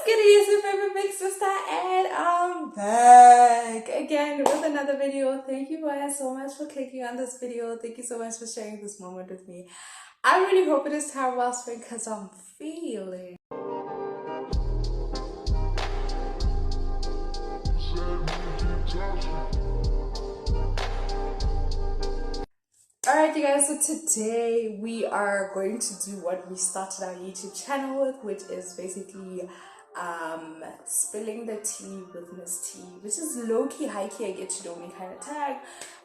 good? It's your favorite big sister, and I'm back again with another video. Thank you guys so much for clicking on this video. Thank you so much for sharing this moment with me. I really hope it is time well spent because I'm feeling. Alright you guys, so today we are going to do what we started our YouTube channel with, which is basically spilling the tea with Miss T, which is low-key, high-key, I get to know me kind of tag.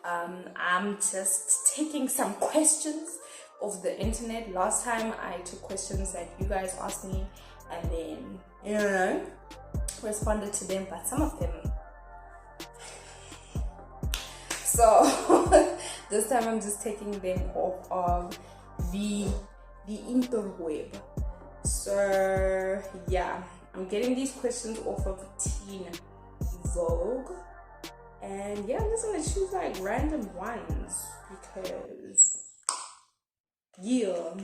I'm just taking some questions of the internet. Last time I took questions that you guys asked me and then, you know, responded to them, but some of them, so this time I'm just taking them off of the interweb. So yeah, I'm getting these questions off of Teen Vogue, and yeah, I'm just gonna choose like random ones because yeah.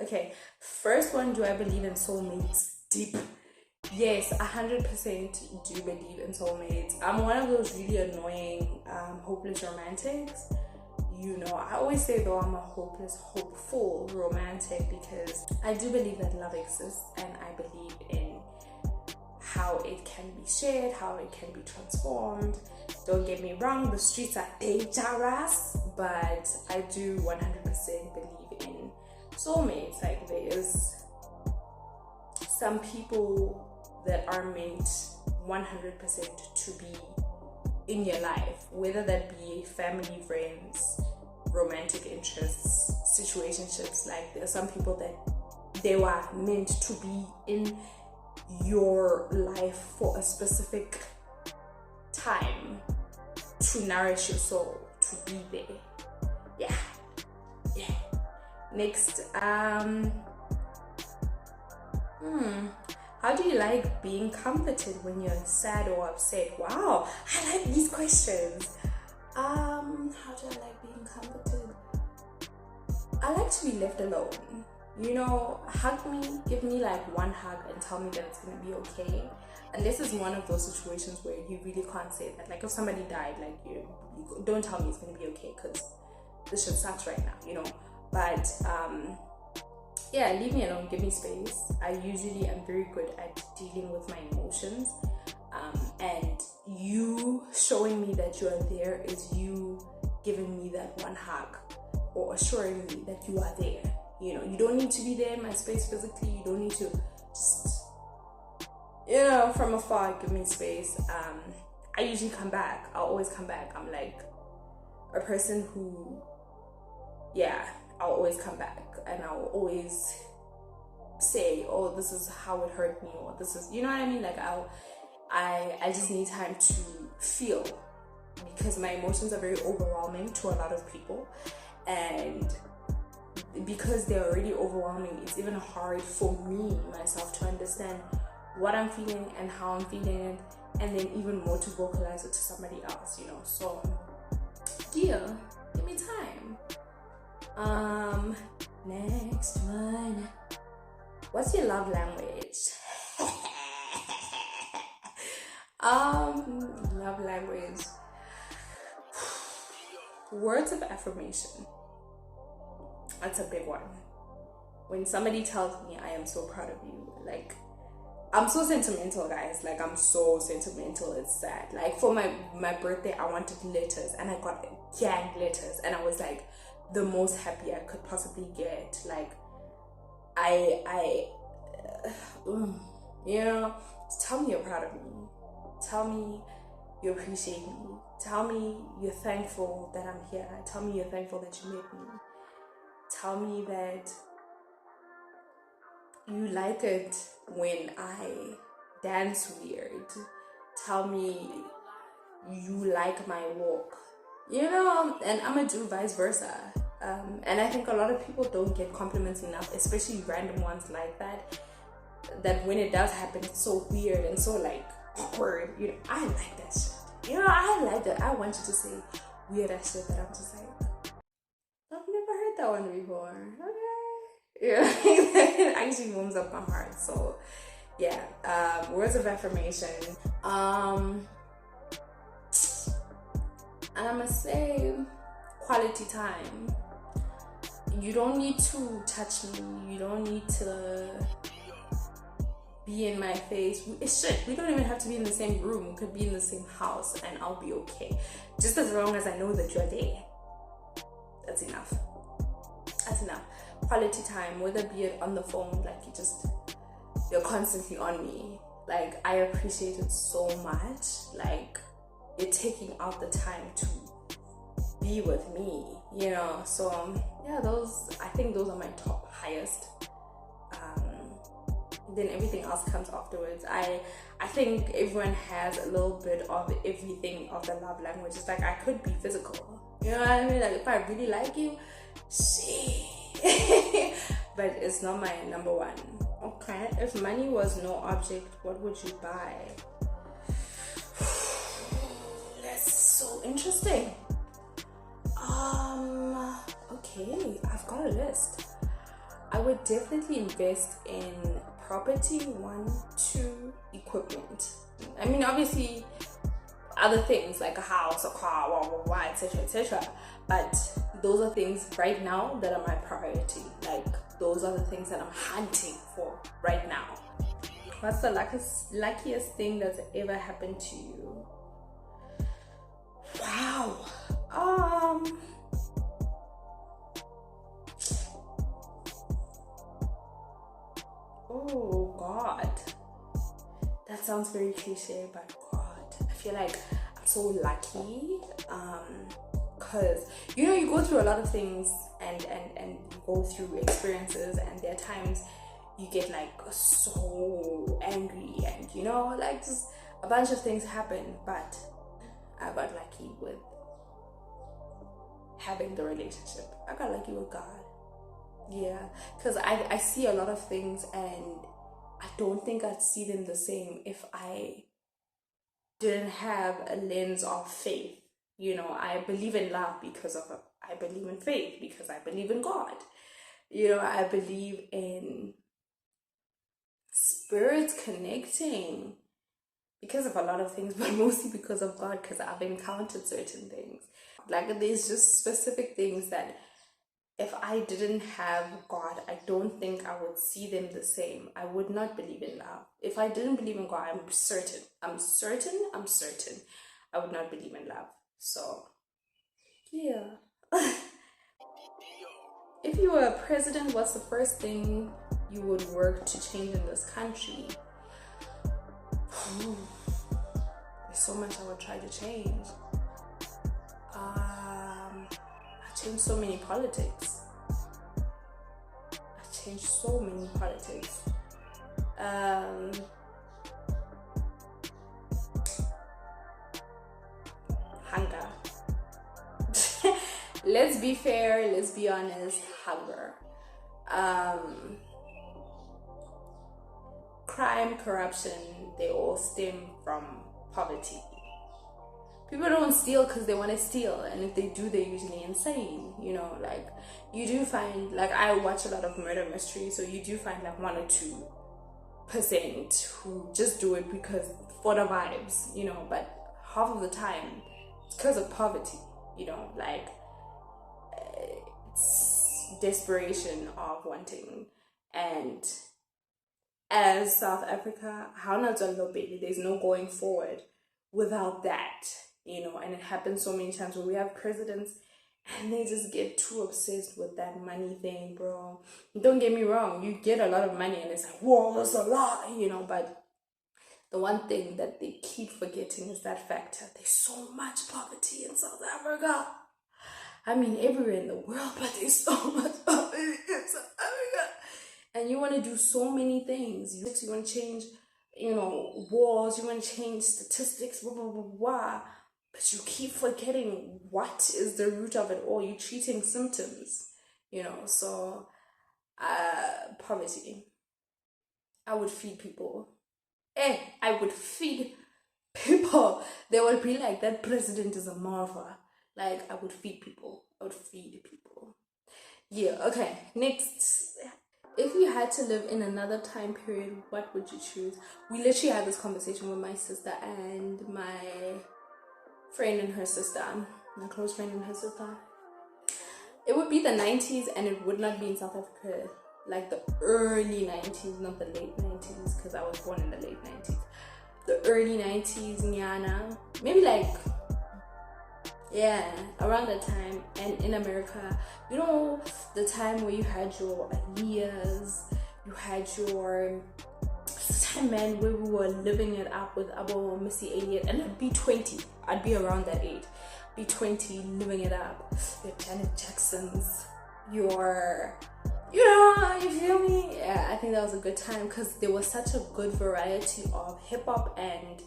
Okay, first one, do I believe in soulmates? Deep. Yes, 100% do believe in soulmates. I'm one of those really annoying, hopeless romantics. You know, I always say though I'm a hopeless, hopeful romantic because I do believe that love exists, and I believe in how it can be shared, how it can be transformed. Don't get me wrong, the streets are dangerous, but I do 100% believe in soulmates. Like, there is some people that are meant 100% to be in your life, whether that be family, friends, romantic interests, situationships. Like, there are some people that they were meant to be in your life for a specific time to nourish your soul, to be there. Yeah. Next, how do you like being comforted when you're sad or upset? Wow, I like these questions. How do I like being comforted? I like to be left alone. You know, hug me, give me like one hug and tell me that it's gonna be okay. And this is one of those situations where you really can't say that. Like, if somebody died, like, you don't tell me it's gonna be okay because this shit sucks right now, you know. But yeah, leave me alone, give me space. I usually am very good at dealing with my emotions, and you showing me that you are there is you giving me that one hug or assuring me that you are there. You know, you don't need to be there in my space physically. You don't need to just, you know, from afar, give me space. I usually come back. I'll always come back. I'm like a person who, yeah, I'll always come back, and I'll always say, oh, this is how it hurt me, or this is, you know what I mean? Like, I just need time to feel, because my emotions are very overwhelming to a lot of people, and because they're already overwhelming, it's even hard for me myself to understand what I'm feeling and how I'm feeling it, and then even more to vocalize it to somebody else, you know. So yeah, give me time. Next one. What's your love language? Love language. Words of affirmation. That's a big one. When somebody tells me I am so proud of you, like, I'm so sentimental, guys. Like, I'm so sentimental, it's sad. Like, for my birthday, I wanted letters, and I got gang letters, and I was like the most happy I could possibly get. Like, you know, tell me you're proud of me. Tell me you appreciate me. Tell me you're thankful that I'm here. Tell me you're thankful that you met me. Tell me that you like it when I dance weird. Tell me you like my walk. You know, and I'm gonna do vice versa. And I think a lot of people don't get compliments enough, especially random ones like that. That when it does happen, it's so weird and so like awkward. You know, I like that shit. You know, I like that. I want you to say weird ass shit that I'm just like, I've never heard that one before. Okay. Yeah, actually warms up my heart. So yeah, words of affirmation. And I must say, quality time. You don't need to touch me. You don't need to be in my face. It's shit. We don't even have to be in the same room. We could be in the same house and I'll be okay. Just as long as I know that you're there. That's enough. That's enough. Quality time, whether be it on the phone, like you're constantly on me. Like, I appreciate it so much. Like, you're taking out the time to be with me, you know. So yeah, I think those are my top highest. Then everything else comes afterwards. I think everyone has a little bit of everything of the love language. It's like, I could be physical, you know what I mean? Like, if I really like you, see. But it's not my number one. Okay, if money was no object, what would you buy? That's so interesting. Okay, I've got a list. I would definitely invest in property, 1, 2, equipment. I mean, obviously, other things like a house, a car, blah, blah, blah, etc., etc. But those are things right now that are my priority. Like, those are the things that I'm hunting for right now. What's the luckiest thing that's ever happened to you? Wow. Oh God, that sounds very cliche, but God, I feel like I'm so lucky, because you go through a lot of things and you go through experiences, and there are times you get like so angry, and like just a bunch of things happen, but I got lucky with having the relationship. I got lucky with God. Yeah, because I see a lot of things and I don't think I'd see them the same if I didn't have a lens of faith. I believe in love because I believe in faith because I believe in God. I believe in spirits connecting because of a lot of things, but mostly because of God, because I've encountered certain things. Like, there's just specific things that if I didn't have God, I don't think I would see them the same. I would not believe in love. If I didn't believe in God, I'm certain I would not believe in love. So, yeah. If you were a president, what's the first thing you would work to change in this country? There's so much I would try to change. I changed so many politics. Hunger. Let's be fair, let's be honest, hunger. Crime, corruption, they all stem from poverty. People don't steal because they want to steal, and if they do, they're usually insane. Like, you do find, like, I watch a lot of murder mysteries, so you do find like 1 or 2% who just do it because for the vibes, but half of the time it's because of poverty, like, it's desperation of wanting. And as South Africa, how not baby, there's no going forward without that. And it happens so many times where we have presidents and they just get too obsessed with that money thing, bro. Don't get me wrong, you get a lot of money and it's like, whoa, that's a lot, but the one thing that they keep forgetting is that fact that there's so much poverty in South Africa. I mean, everywhere in the world, but there's so much poverty in South Africa. And you want to do so many things. You want to change, wars, you want to change statistics, blah, blah, blah, blah. But you keep forgetting what is the root of it all. You're treating symptoms, so poverty. I would feed people. I would feed people. They would be like, that president is a marvel. Like, I would feed people. Yeah, okay. Next. If you had to live in another time period, what would you choose? We literally had this conversation with my sister and my friend and her sister, my close friend and her sister. It would be the 90s, and it would not be in South Africa, like the early 90s, not the late 90s, because I was born in the late 90s. The early 90s, Nyana, maybe like, yeah, around that time. And in America, you know, the time where you had your Aliyahs, you had your, the time, man, where we were living it up with Abo, Missy Elliott, and I'd be 20. I'd be around that age. Be 20, living it up. Your Janet Jacksons, your, you know, you feel me? Yeah, I think that was a good time because there was such a good variety of hip-hop and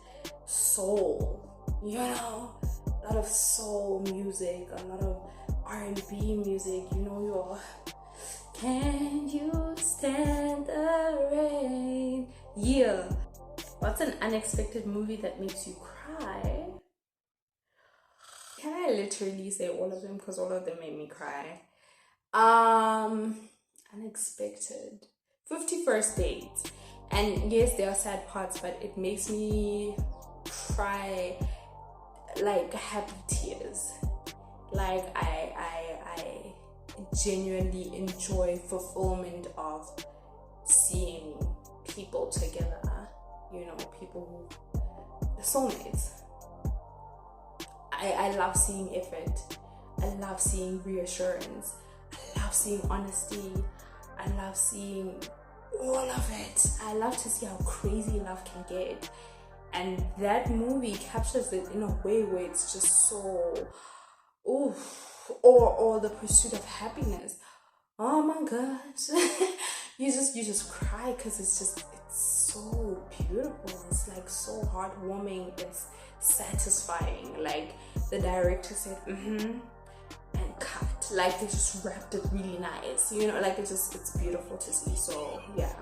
soul, you know? A lot of soul music, a lot of R&B music, you know, your Can You Stand the Rain? Yeah. What's an unexpected movie that makes you cry? Can I literally say all of them? Because all of them made me cry. Unexpected. 51st Dates. And yes, there are sad parts, but it makes me cry like happy tears. Like I genuinely enjoy fulfillment of seeing people together, you know, people who, the soulmates. I love seeing effort. I love seeing reassurance. I love seeing honesty. I love seeing all of it. I love to see how crazy love can get. And that movie captures it in a way where it's just so, oof. Or The Pursuit of Happiness. Oh my gosh. you just cry because it's so beautiful. It's like so heartwarming. It's satisfying. Like the director said, and cut. Like they just wrapped it really nice. You know, like it's beautiful to see. So yeah.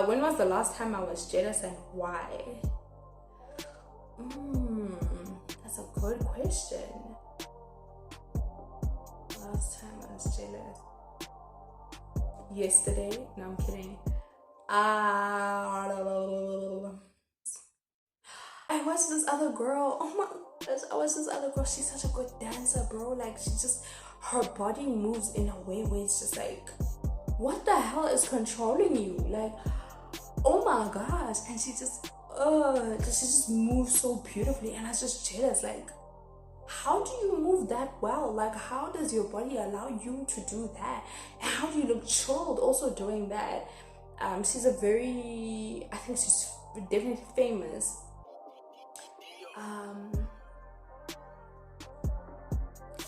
When was the last time I was jealous and why? That's a good question. Last time I was jealous. Yesterday? No, I'm kidding. I watched this other girl. Oh my gosh, I watched this other girl. She's such a good dancer, bro. Like her body moves in a way where it's just like, what the hell is controlling you? Like, oh my gosh. And she just moves so beautifully, and I was just jealous. Like, how do you move that well? Like, how does your body allow you to do that? And how do you look chilled also doing that? She's a very, I think she's definitely famous.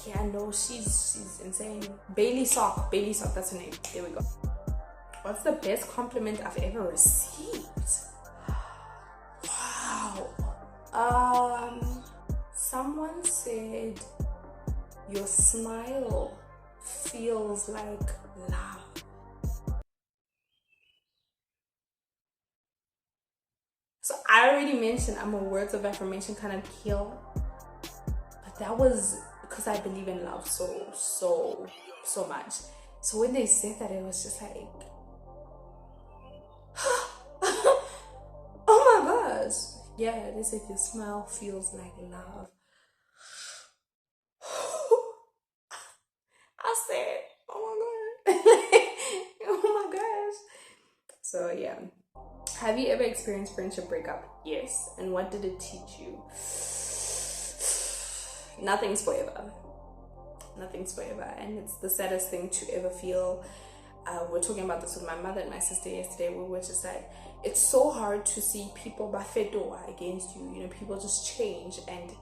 Yeah, no, she's insane. Bailey Sock, that's her name. There we go. What's the best compliment I've ever received? Wow. Someone said your smile feels like love. So I already mentioned I'm a words of affirmation kind of kill, but that was because I believe in love so much. So when they said that, it was just like, oh my gosh. Yeah, they said your smile feels like love. I said, oh my god. Oh my gosh. So yeah. Have you ever experienced friendship breakup? Yes. And what did it teach you? Nothing's forever. Nothing's forever. And it's the saddest thing to ever feel. We're talking about this with my mother and my sister yesterday. We were just like, it's so hard to see people bafetoa against you. You know, people just change, and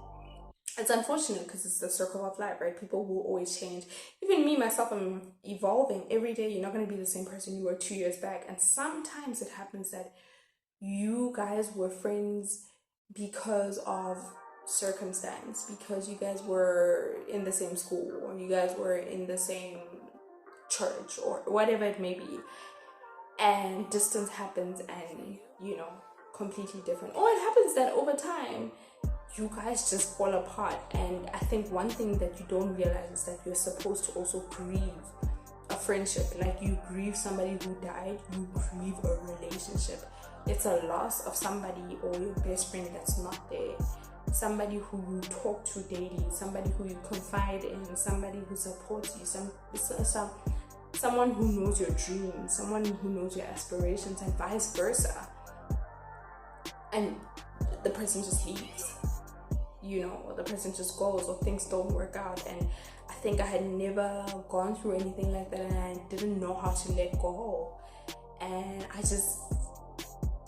it's unfortunate because it's the circle of life, right? People will always change. Even me, myself, I'm evolving every day. You're not going to be the same person you were 2 years back. And sometimes it happens that you guys were friends because of circumstance, because you guys were in the same school, or you guys were in the same church, or whatever it may be. And distance happens, and, you know, completely different. Or it happens that over time, you guys just fall apart. And I think one thing that you don't realize is that you're supposed to also grieve a friendship. Like, you grieve somebody who died, you grieve a relationship. It's a loss of somebody or your best friend that's not there. Somebody who you talk to daily, somebody who you confide in, somebody who supports you, someone who knows your dreams, someone who knows your aspirations, and vice versa. And the person just leaves, or the person just goes, or things don't work out. And I think I had never gone through anything like that, and I didn't know how to let go. And I just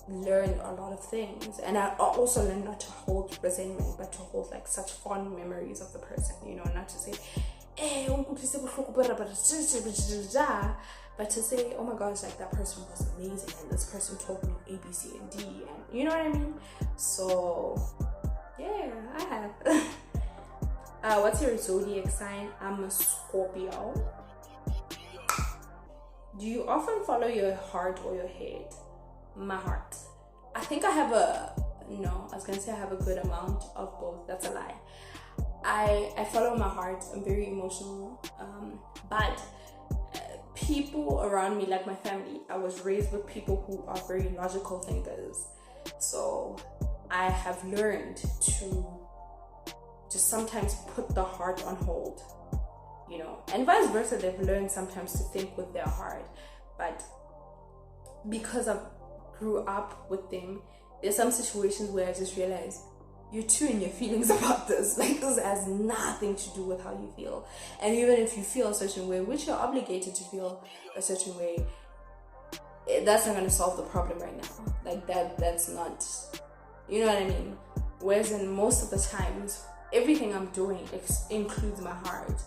learned a lot of things. And I also learned not to hold resentment, but to hold like such fond memories of the person, not to say, but to say, oh my gosh, like that person was amazing, and this person taught me A, B, C, and D, and you know what I mean? So yeah, I have. What's your zodiac sign? I'm a Scorpio. Do you often follow your heart or your head? My heart. I think I have I was gonna say I have a good amount of both. That's a lie. I follow my heart. I'm very emotional, but people around me, like my family, I was raised with people who are very logical thinkers. So I have learned to just sometimes put the heart on hold, and vice versa. They've learned sometimes to think with their heart. But because I grew up with them, there's some situations where I just realized, you're too in your feelings about this. Like, this has nothing to do with how you feel. And even if you feel a certain way, which you're obligated to feel a certain way, that's not going to solve the problem right now. Like, that's not, you know what I mean? Whereas in most of the times, everything I'm doing includes my heart.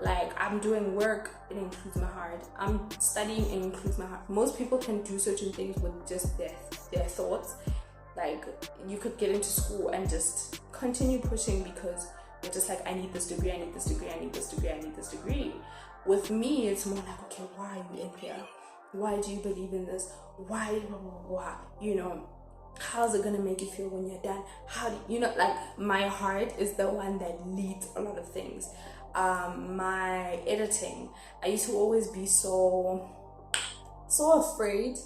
Like, I'm doing work, it includes my heart. I'm studying, it includes my heart. Most people can do certain things with just their thoughts. Like, you could get into school and just continue pushing because you're just like, I need this degree, I need this degree, I need this degree, I need this degree. With me, it's more like, okay, why are you in here? Why do you believe in this? Why? How's it gonna make you feel when you're done? How do like, my heart is the one that leads a lot of things. My editing, I used to always be so afraid,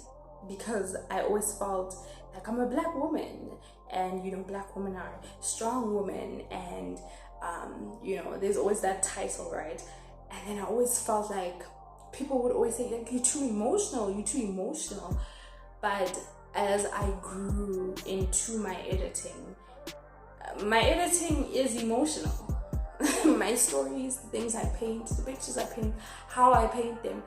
because I always felt like I'm a black woman, and black women are strong women, and there's always that title, right? And then I always felt like people would always say, like, you're too emotional. But as I grew into my editing is emotional. My stories, the things I paint, the pictures I paint, how I paint them,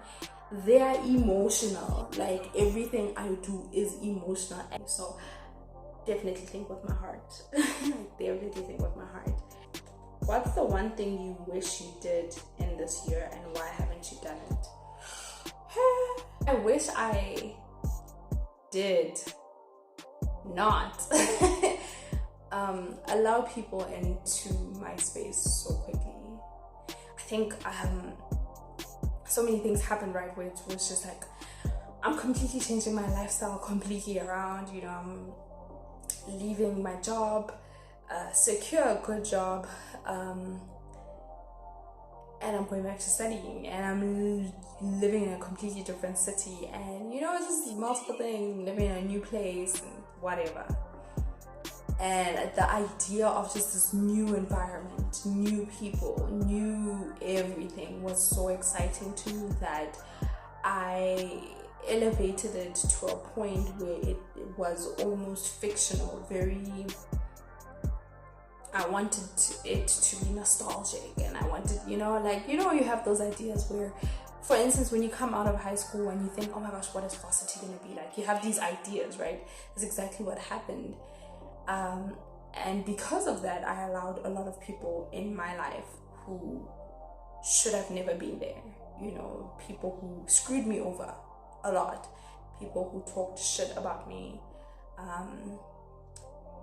they're emotional. Like, everything I do is emotional. And so definitely think with my heart. Definitely think with my heart. What's the one thing you wish you did in this year, and why haven't you done it? I wish I did not allow people into my space so quickly. I think so many things happened, right, where it was just like, I'm completely changing my lifestyle completely around. I'm leaving my job, secure a good job, and I'm going back to studying, and I'm living in a completely different city, and it's just multiple things, living in a new place and whatever. And the idea of just this new environment, new people, new everything was so exciting to me that I elevated it to a point where it was almost fictional. I wanted it to be nostalgic, and I wanted, you have those ideas where, for instance, when you come out of high school and you think, oh my gosh, what is varsity going to be like? You have these ideas, right? That's exactly what happened. And because of that, I allowed a lot of people in my life who should have never been there. People who screwed me over a lot, people who talked shit about me.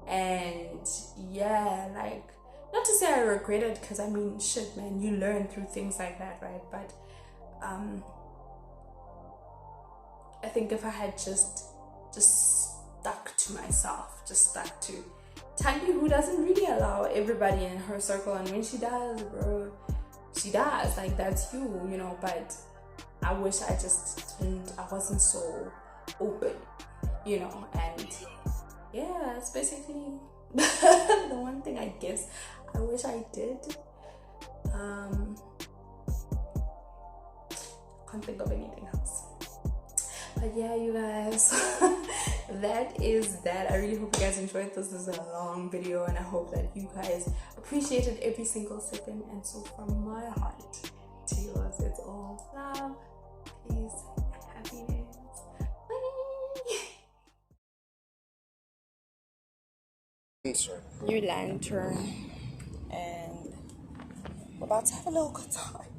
And yeah, like, not to say I regret it, because I mean, shit, man, you learn through things like that, right? But I think if I had just stuck to myself, just stuck to Tandy, who doesn't really allow everybody in her circle, and when she does, bro, she does, like, that's you, but I wish I just didn't, I wasn't so open, you know, and yeah, it's basically the one thing I guess I wish I did. Can't think of anything else. But yeah, you guys, that is that. I really hope you guys enjoyed this. This is a long video, and I hope that you guys appreciated every single second. And so from my heart to yours, it's all love, peace, happiness. Bye. Your lantern, and we're about to have a little good time.